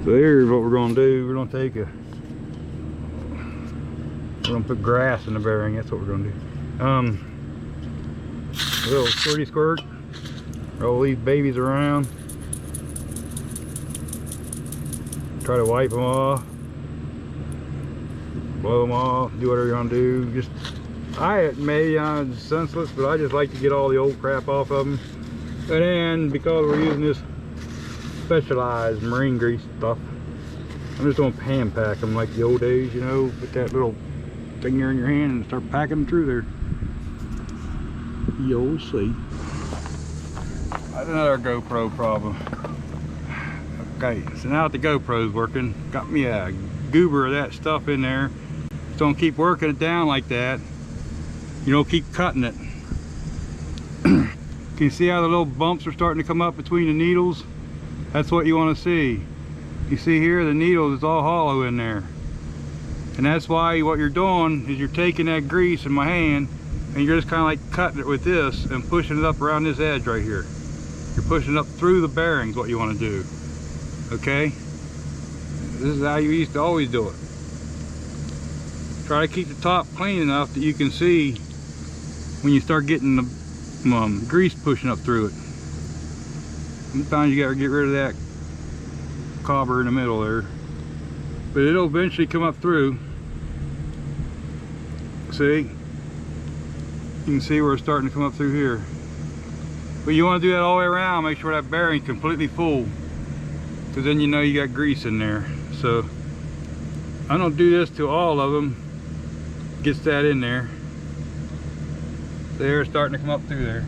So here's what we're going to do. We're going to put grass in the bearing. That's what we're going to do. A little squirty squirt. Roll these babies around. Try to wipe them off. Blow them off. Do whatever you're going to do. Just, maybe I'm senseless, but I just like to get all the old crap off of them. And then, because we're using this specialized marine grease stuff, I'm just going to hand pack them like the old days, you know, put that little thing there in your hand and start packing them through there. You'll see. That's another GoPro problem. Okay, so now that the GoPro's working, got me a goober of that stuff in there. Just don't keep working it down like that. You don't keep cutting it. Can you see how the little bumps are starting to come up between the needles? That's what you want to see. You see here, the needles is all hollow in there. And that's why what you're doing is you're taking that grease in my hand and you're just kind of like cutting it with this and pushing it up around this edge right here. You're pushing it up through the bearings, what you want to do. Okay? This is how you used to always do it. Try to keep the top clean enough that you can see when you start getting the grease pushing up through it. Sometimes you gotta get rid of that cobber in the middle there, but it'll eventually come up through. See, you can see where it's starting to come up through here, but you want to do that all the way around. Make sure that bearing's completely full, because then you know you got grease in there. So I don't do this till all of them gets that in there. They're starting to come up through there.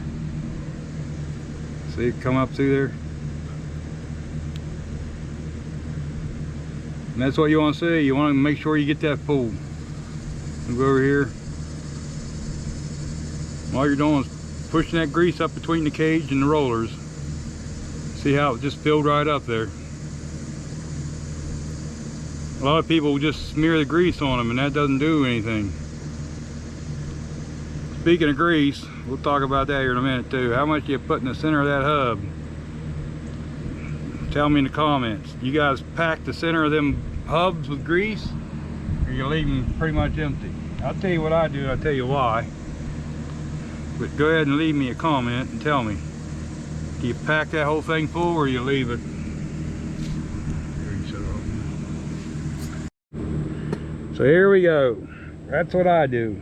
See it come up through there? And that's what you want to see. You want to make sure you get that full. We'll go over here. All you're doing is pushing that grease up between the cage and the rollers. See how it just filled right up there. A lot of people just smear the grease on them and that doesn't do anything. Speaking of grease, we'll talk about that here in a minute too. How much you put in the center of that hub? Tell me in the comments. You guys pack the center of them hubs with grease, or you leave them pretty much empty? I'll tell you what I do, I'll tell you why. But go ahead and leave me a comment and tell me. Do you pack that whole thing full or you leave it? So here we go. That's what I do.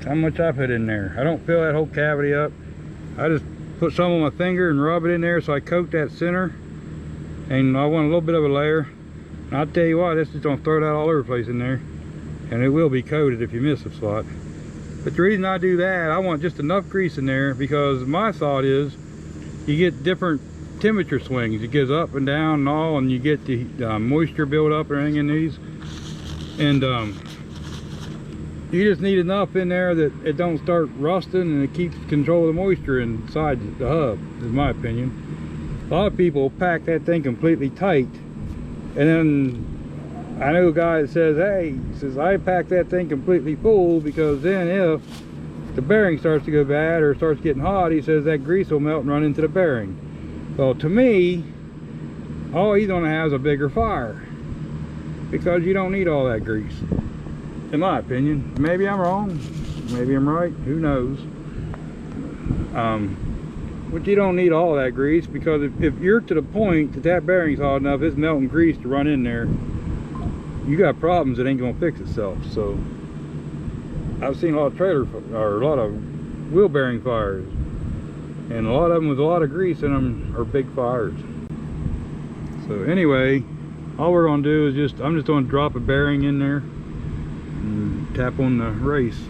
How much I put in there. I don't fill that whole cavity up. I just put some on my finger and rub it in there so I coat that center. And I want a little bit of a layer. And I'll tell you what, this is gonna throw that all over the place in there. And it will be coated if you miss a spot. But the reason I do that, I want just enough grease in there because my thought is you get different temperature swings. It goes up and down and all, and you get the moisture build up and everything in these. And you just need enough in there that it don't start rusting and it keeps control of the moisture inside the hub, is my opinion. A lot of people pack that thing completely tight, and then I know a guy that says, hey, he says, I pack that thing completely full because then if the bearing starts to go bad or starts getting hot, he says that grease will melt and run into the bearing. Well, to me, all he's gonna have is a bigger fire because you don't need all that grease. In my opinion. Maybe I'm wrong, maybe I'm right, who knows. But you don't need all that grease because if you're to the point that that bearing's hot enough, it's melting grease to run in there, you got problems that ain't gonna fix itself. So I've seen a lot of a lot of wheel bearing fires, and a lot of them with a lot of grease in them are big fires. So anyway, all we're gonna do is I'm just gonna drop a bearing in there and tap on the race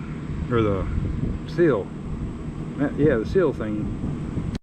or the seal. Yeah, the seal thing.